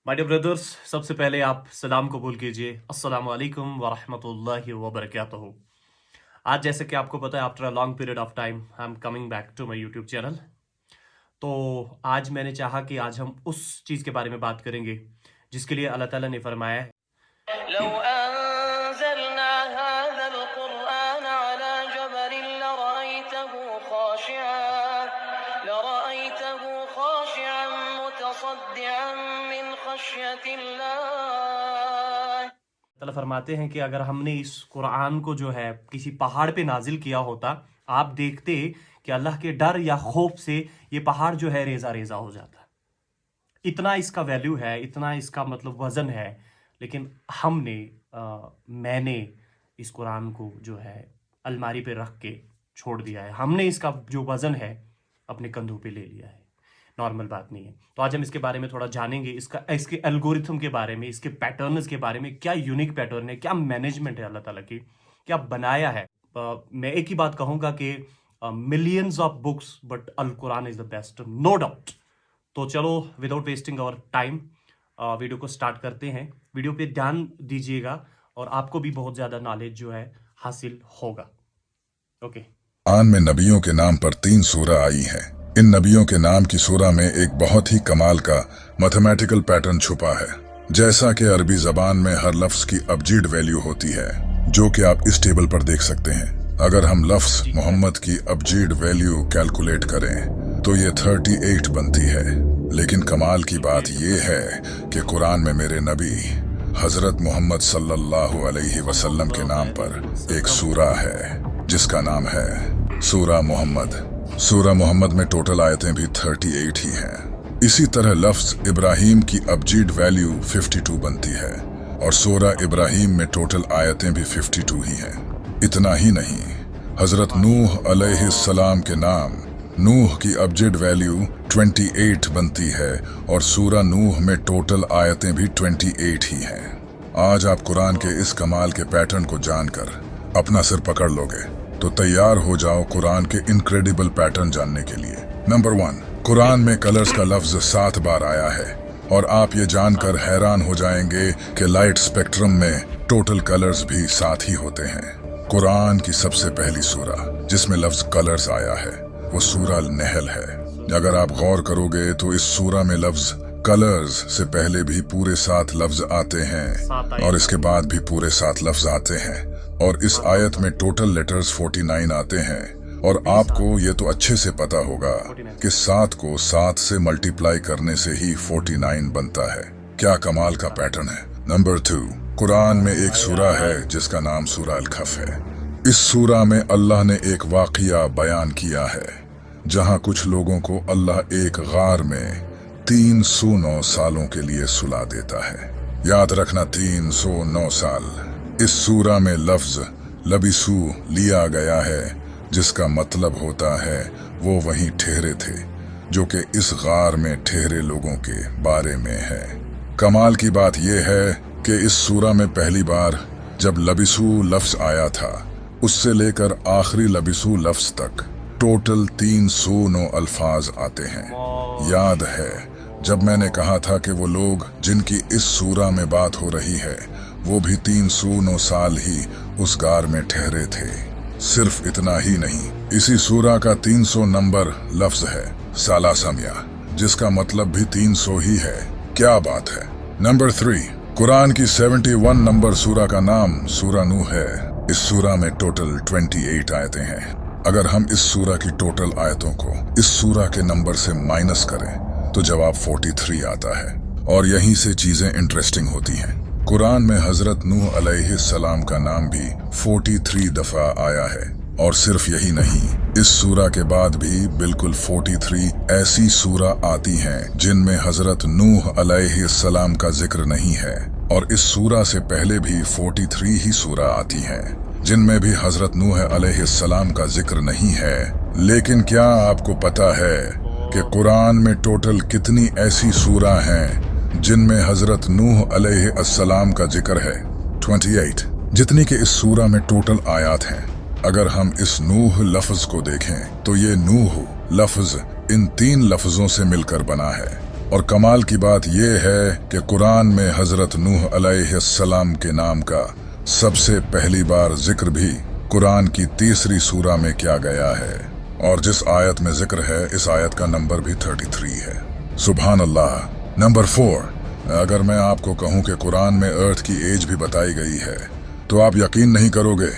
My dear brothers, सबसे पहले आप सलाम कबूल कीजिए। अस्सलामु अलैकुम वरहमतुल्लाहि वबरकातुहू। आज जैसे कि आपको पता है, after a long period of time I am coming back to my YouTube channel. तो आज मैंने चाहा कि आज हम उस चीज़ के बारे में बात करेंगे जिसके लिए अल्लाह ताला ने फरमाया है لو أنزلنا هذا القرآن على جبل لرأيته خاشعا متصدعا من خشية الله। ताला फरमाते हैं कि अगर हमने इस कुरान को जो है किसी पहाड़ पे नाजिल किया होता, आप देखते कि अल्लाह के डर या खौफ से ये पहाड़ जो है रेजा रेजा हो जाता। इतना इसका वैल्यू है, इतना इसका मतलब वज़न है। लेकिन मैंने इस कुरान को जो है अलमारी पे रख के छोड़ दिया है। हमने इसका जो वज़न है अपने कंधों पे ले लिया है। नॉर्मल बात नहीं है। तो आज हम इसके बारे में थोड़ा जानेंगे, इसके एल्गोरिथम के बारे में, इसके पैटर्न्स के बारे में। क्या यूनिक पैटर्न है, क्या मैनेजमेंट है अल्लाह ताला की, क्या बनाया है। मैं एक ही बात कहूँगा कि millions of books but Al Quran is the best, no doubt. तो चलो without wasting our time video को स्टार्ट करते हैं। वीडियो पे ध्यान दीजिएगा और आपको भी बहुत ज़्यादा नॉलेज जो है हासिल होगा। ओके। कुरान में नबियों के नाम पर 3 सूरा आई हैं। इन नबियों के नाम की सूरा में एक बहुत ही कमाल का मैथमेटिकल पैटर्न छुपा है। जैसा कि अरबी जबान में हर लफ्ज की अबजीड वैल्यू होती है, जो कि आप इस टेबल पर देख सकते हैं। अगर हम लफ्ज मोहम्मद की अबजीड वैल्यू कैलकुलेट करें तो ये 38 बनती है। लेकिन कमाल की बात यह है कि कुरान में मेरे नबी हजरत मोहम्मद सल्लल्लाहु अलैहि वसल्लम के नाम पर एक सूरा है जिसका नाम है सूरा मोहम्मद। सूरा मोहम्मद में टोटल आयतें भी 38 ही हैं। इसी तरह लफ्ज इब्राहिम की अबजीड वैल्यू 52 बनती है और सूरा इब्राहिम में टोटल आयतें भी 52 ही हैं। इतना ही नहीं, हजरत नूह अलैहिस्सलाम के नाम नूह की अबजीड वैल्यू 28 बनती है और सूरा नूह में टोटल आयतें भी 28 ही हैं। आज आप कुरान के इस कमाल के पैटर्न को जानकर अपना सिर पकड़ लोगे तो तैयार हो जाओ कुरान के इनक्रेडिबल पैटर्न जानने के लिए। नंबर 1, कुरान में कलर्स का लफ्ज 7 बार आया है और आप ये जानकर हैरान हो जाएंगे कि लाइट स्पेक्ट्रम में टोटल कलर्स भी 7 ही होते हैं। कुरान की सबसे पहली सूरा जिसमें लफ्ज कलर्स आया है वो सूरा नहल है। अगर आप गौर करोगे तो इस सूरा में लफ्ज कलर्स से पहले भी पूरे 7 लफ्ज आते हैं और इसके बाद भी पूरे 7 लफ्ज आते हैं और इस आयत में टोटल लेटर्स 49 आते हैं। और आपको ये तो अच्छे से पता होगा कि 7 को 7 से मल्टीप्लाई करने से ही 49 बनता है। क्या कमाल का पैटर्न है। नंबर 2, कुरान में एक सूरा है जिसका नाम सूरा अल-कहफ है। इस सूरा में अल्लाह ने एक वाक़िया बयान किया है जहां कुछ लोगों को अल्लाह एक गार में 309 सालों के लिए सुला देता है। याद रखना, 309 साल। इस सूरा में लफ्ज लबिसू लिया गया है जिसका मतलब होता है वो वहीं ठहरे थे, जो कि इस गार में ठहरे लोगों के बारे में है। कमाल की बात यह है कि इस सूरा में पहली बार जब लबिसू लफ्ज आया था उससे लेकर आखिरी लबिसू लफ्ज तक टोटल 309 अल्फाज आते हैं। याद है जब मैंने कहा था कि वो लोग जिनकी इस सूरा में बात हो रही है वो भी 309 साल ही उस गार में ठहरे थे। सिर्फ इतना ही नहीं, इसी सूरा का 300 नंबर लफ्ज है सालासमिया, जिसका मतलब भी 300 ही है। क्या बात है। नंबर 3, कुरान की 71 नंबर सूरा का नाम सूरा नूह है। इस सूरा में टोटल 28 आयतें हैं। अगर हम इस सूरा की टोटल आयतों को इस सूरा के नंबर से माइनस करें तो जवाब 43 आता है। और यहीं से चीजें इंटरेस्टिंग होती हैं। कुरान में हजरत नूह अलैहिस्सलाम का नाम भी 43 दफा आया है। और सिर्फ यही नहीं, इस सूरा के बाद भी बिल्कुल 43 ऐसी सूरा आती हैं जिनमें हजरत नूह अलैहिस्सलाम का जिक्र नहीं है। और इस सूरा से पहले भी 43 ही सूरा आती हैं जिनमें भी हजरत नूह अलैहिस्सलाम का जिक्र नहीं है। लेकिन क्या आपको पता है कि कुरान में टोटल कितनी ऐसी सूरा हैं जिनमें हजरत नूह अलैहिस्सलाम का जिक्र है? 28, जितनी कि इस सूरा में टोटल आयात हैं। अगर हम इस नूह लफ्ज को देखें तो ये नूह लफ्ज इन 3 लफ्जों से मिलकर बना है। और कमाल की बात यह है कि कुरान में हजरत नूह अलैहिस्सलाम के नाम का सबसे पहली बार जिक्र भी कुरान की तीसरी सूरा में किया गया है, और जिस आयत में जिक्र है इस आयत का नंबर भी 33 है। सुभान अल्लाह। नंबर 4, अगर मैं आपको कहूं कि कुरान में अर्थ की एज भी बताई गई है तो आप यकीन नहीं करोगे।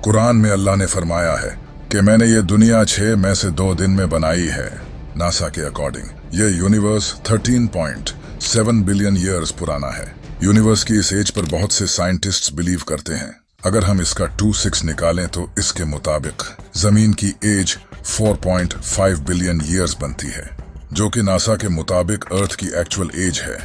कुरान में अल्लाह ने फरमाया है कि मैंने ये दुनिया 6 में से 2 दिन में बनाई है। नासा के अकॉर्डिंग ये यूनिवर्स 13.7 बिलियन ईयर्स पुराना है। यूनिवर्स की इस एज पर बहुत से साइंटिस्ट्स बिलीव करते हैं। अगर हम इसका 26 निकालें तो इसके मुताबिक जमीन की एज 4.5 बिलियन ईयर्स बनती है, जो कि नासा के मुताबिक अर्थ की एक्चुअल एज है।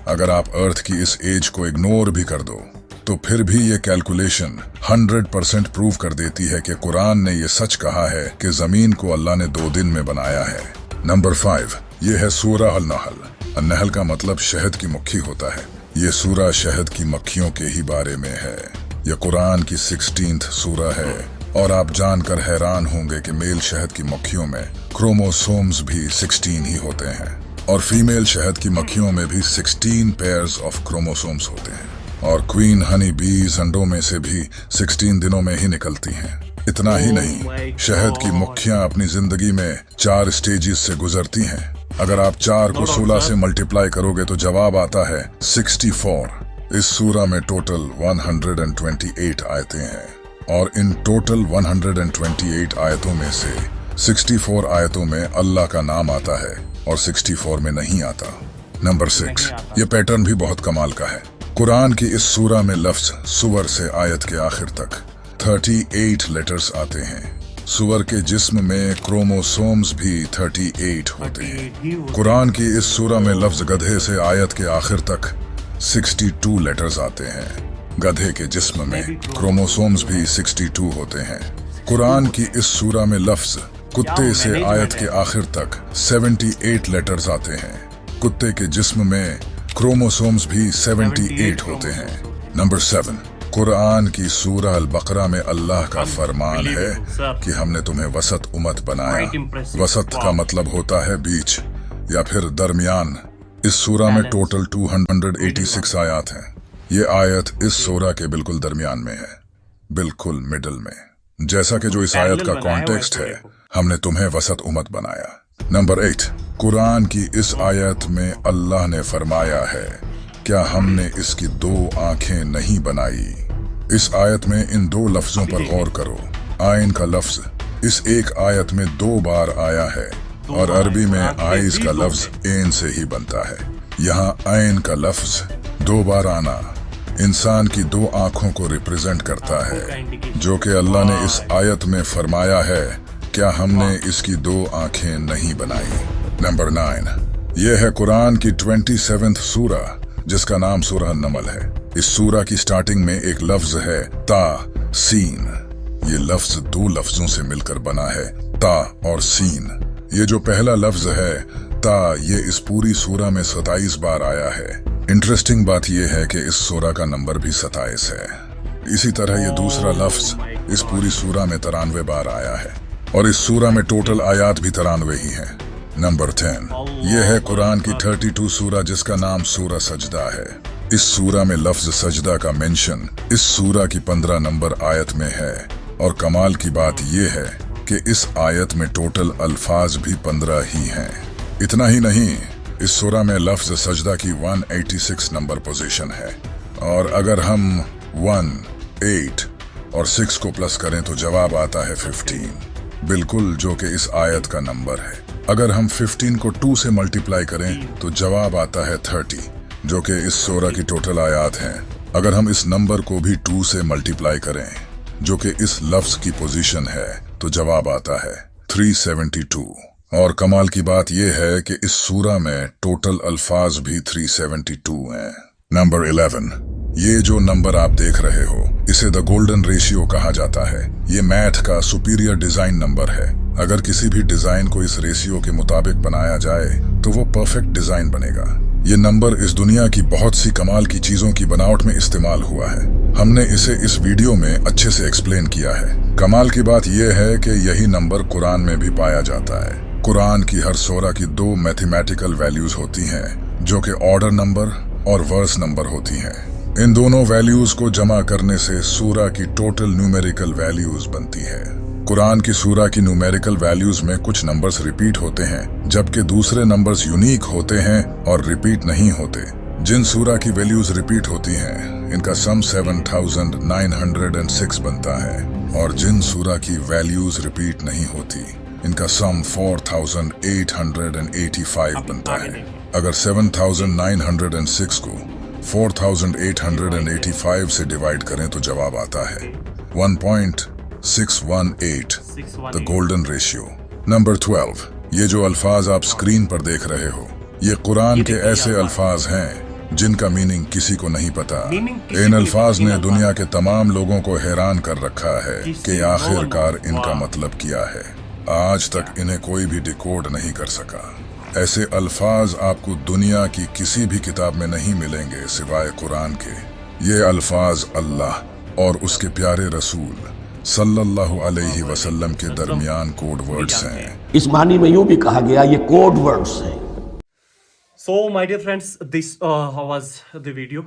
अगर आप अर्थ की इस एज को इग्नोर भी कर दो तो फिर भी ये कैलकुलेशन 100% प्रूव कर देती है कि कुरान ने ये सच कहा है कि जमीन को अल्लाह ने 2 दिन में बनाया है। नंबर 5, ये है सूरा अल-नहल। अल-नहल का मतलब शहद की मक्खी होता है। ये सूरा शहद की मक्खियों के ही बारे में है। यह कुरान की 16th सूरा है, और आप जानकर हैरान होंगे कि मेल शहद की मक्खियों में क्रोमोसोम्स भी 16 ही होते हैं, और फीमेल शहद की मक्खियों में भी 16 पेयर्स ऑफ क्रोमोसोम्स होते हैं, और क्वीन हनी बीज अंडों में से भी 16 दिनों में ही निकलती हैं। इतना ही नहीं, शहद की मक्खियां अपनी जिंदगी में 4 स्टेजेस से गुजरती हैं। अगर आप 4 को 16 से मल्टीप्लाई करोगे तो जवाब आता है 64। इस सूरा में टोटल 128 आयतें हैं, और इन टोटल 128 आयतों में से 64 आयतों में अल्लाह का नाम आता है और 64 में नहीं आता। नंबर 6, ये पैटर्न भी बहुत कमाल का है। कुरान की इस सूरा में लफ्ज सुवर से आयत के आखिर तक 38 लेटर्स आते हैं। सुवर के जिस्म में क्रोमोसोम्स भी 38 होते हैं। कुरान की इस सूरा में लफ्ज गधे से आयत के आखिर तक 62 लेटर्स आते हैं। गधे के जिस्म में क्रोमोसोम्स भी 62 होते हैं। कुरान की इस सूरा में लफ्ज कुत्ते से आयत के आखिर तक 78 लेटर्स आते हैं। कुत्ते के जिस्म में क्रोमोसोम्स भी 78 होते हैं। नंबर 7, कुरान की सूरा अल-बकरा में अल्लाह का फरमान है कि हमने तुम्हें वसत उम्मत बनाया। वसत का मतलब होता है बीच या फिर दरमियान। इस सूरा में टोटल 286 आयत हैं। ये आयत इस सूरा के बिल्कुल दरमियान में है, बिल्कुल मिडल में। जैसा कि जो इस आयत का कॉन्टेक्स्ट है, हमने तुम्हें वसत उम्मत बनाया। नंबर 8, कुरान की इस आयत में अल्लाह ने फरमाया है, क्या हमने इसकी 2 आंखें नहीं बनाई। इस आयत में इन 2 लफ्जों पर गौर करो। आइन का लफ्ज इस एक आयत में 2 बार आया है, और अरबी में आइज का लफ्ज एन से ही बनता है। यहाँ आइन का लफ्ज 2 बार आना इंसान की 2 आंखों को रिप्रेजेंट करता है, जो कि अल्लाह ने इस आयत में फरमाया है, क्या हमने इसकी 2 आंखें नहीं बनाई। नंबर 9, यह है कुरान की 27th सूरा, जिसका नाम सूरह नमल है। इस सूरा की स्टार्टिंग में एक लफ्ज है ता सीन। ये लफ्ज 2 लफ्जों से मिलकर बना है, ता और सीन। ये जो पहला लफ्ज है ता, ये इस पूरी सूरा में 27 बार आया है। इंटरेस्टिंग बात यह है कि इस सूरा का नंबर भी 27 है। इसी तरह ये दूसरा लफ्ज इस पूरी सूरा में 93 बार आया है, और इस सूरा में टोटल आयात भी 93 ही है। नंबर 10, यह है कुरान की 32 सूरा, जिसका नाम सूरा सजदा है। इस सूरा में लफ्ज सजदा का मेंशन इस सूरा की 15 नंबर आयत में है, और कमाल की बात यह है कि इस आयत में टोटल अल्फाज भी 15 ही हैं। इतना ही नहीं, इस सूरा में लफ्ज सजदा की 186 नंबर पोजीशन है, और अगर हम 1, 8 और 6 को प्लस करें तो जवाब आता है 15, बिल्कुल जो कि इस आयत का नंबर है। अगर हम 15 को 2 से मल्टीप्लाई करें तो जवाब आता है 30, जो कि इस सूरा की टोटल आयत हैं। अगर हम इस नंबर को भी 2 से मल्टीप्लाई करें, जो कि इस लफ्ज की पोजीशन है, तो जवाब आता है 372। और कमाल की बात यह है कि इस सूरा में टोटल अल्फाज भी 372 हैं। नंबर 11, ये जो नंबर आप देख रहे हो, इसे द गोल्डन रेशियो कहा जाता है। ये मैथ का सुपीरियर डिजाइन नंबर है। अगर किसी भी डिजाइन को इस रेशियो के मुताबिक बनाया जाए तो वो परफेक्ट डिजाइन बनेगा। ये नंबर इस दुनिया की बहुत सी कमाल की चीजों की बनावट में इस्तेमाल हुआ है। हमने इसे इस वीडियो में अच्छे से एक्सप्लेन किया है। कमाल की बात यह है कि यही नंबर कुरान में भी पाया जाता है। कुरान की हर सूरा की 2 मैथमेटिकल वैल्यूज होती हैं जो कि ऑर्डर नंबर और वर्स नंबर होती हैं। इन दोनों वैल्यूज को जमा करने से सूरा की टोटल न्यूमेरिकल वैल्यूज बनती है। कुरान की सूरा की न्यूमेरिकल वैल्यूज में कुछ नंबर्स रिपीट होते हैं जबकि दूसरे नंबर्स यूनिक होते हैं और रिपीट नहीं होते। जिन सूरा की वैल्यूज रिपीट होती हैं इनका सम 7906 बनता है और जिन सूरा की वैल्यूज रिपीट नहीं होती इनका सम 4885 बनता है। अगर 7906 को 4885 से डिवाइड करें तो जवाब आता है 1.618, द गोल्डन रेशियो। नंबर 12, ये जो अल्फाज आप स्क्रीन पर देख रहे हो ये कुरान के ऐसे अल्फाज हैं जिनका मीनिंग किसी को नहीं पता। इन अल्फाज ने दुनिया के तमाम लोगों को हैरान कर रखा है कि आखिरकार इनका मतलब क्या है। आज तक इन्हें कोई भी डिकोड नहीं कर सका। ऐसे अल्फाज आपको दुनिया की किसी भी किताब में नहीं मिलेंगे सिवाय कुरान के। ये अल्फाज अल्लाह और उसके प्यारे रसूल सल्लल्लाहु अलैहि वसल्लम के दरमियान कोड वर्ड्स हैं। इस मानी में यूं भी कहा गया ये कोड वर्ड्स हैं। So my dear friends, this was the video.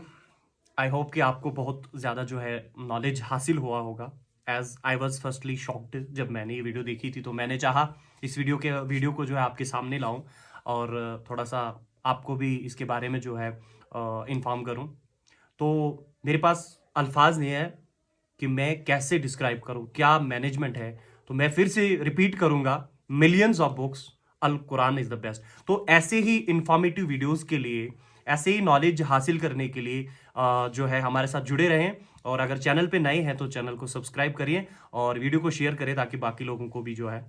I hope कि आपको बहुत ज़्यादा जो है नॉलेज हासिल हुआ होगा। As I was firstly shocked जब मैंने ये वीडियो देखी थी, तो मैंने चाहा इस वीडियो को जो है आपके सामने लाऊं और थोड़ा सा आपको भी इसके बारे में जो है इन्फॉर्म करूं। तो मेरे पास अल्फाज नहीं है कि मैं कैसे डिस्क्राइब करूं, क्या मैनेजमेंट है। तो मैं फिर से रिपीट करूंगा, millions of books, Al Quran is the best. तो ऐसे ही इंफॉर्मेटिव वीडियोस के लिए, ऐसे ही नॉलेज हासिल करने के लिए जो है हमारे साथ जुड़े रहें। और अगर चैनल पे नए हैं तो चैनल को सब्सक्राइब करिए और वीडियो को शेयर करें ताकि बाकी लोगों को भी जो है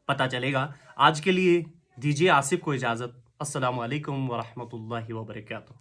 पता चलेगा। आज के लिए दीजिए आसिफ को इजाज़त। अस्सलामु अलैकुम व रहमतुल्लाहि व बरकातुहू।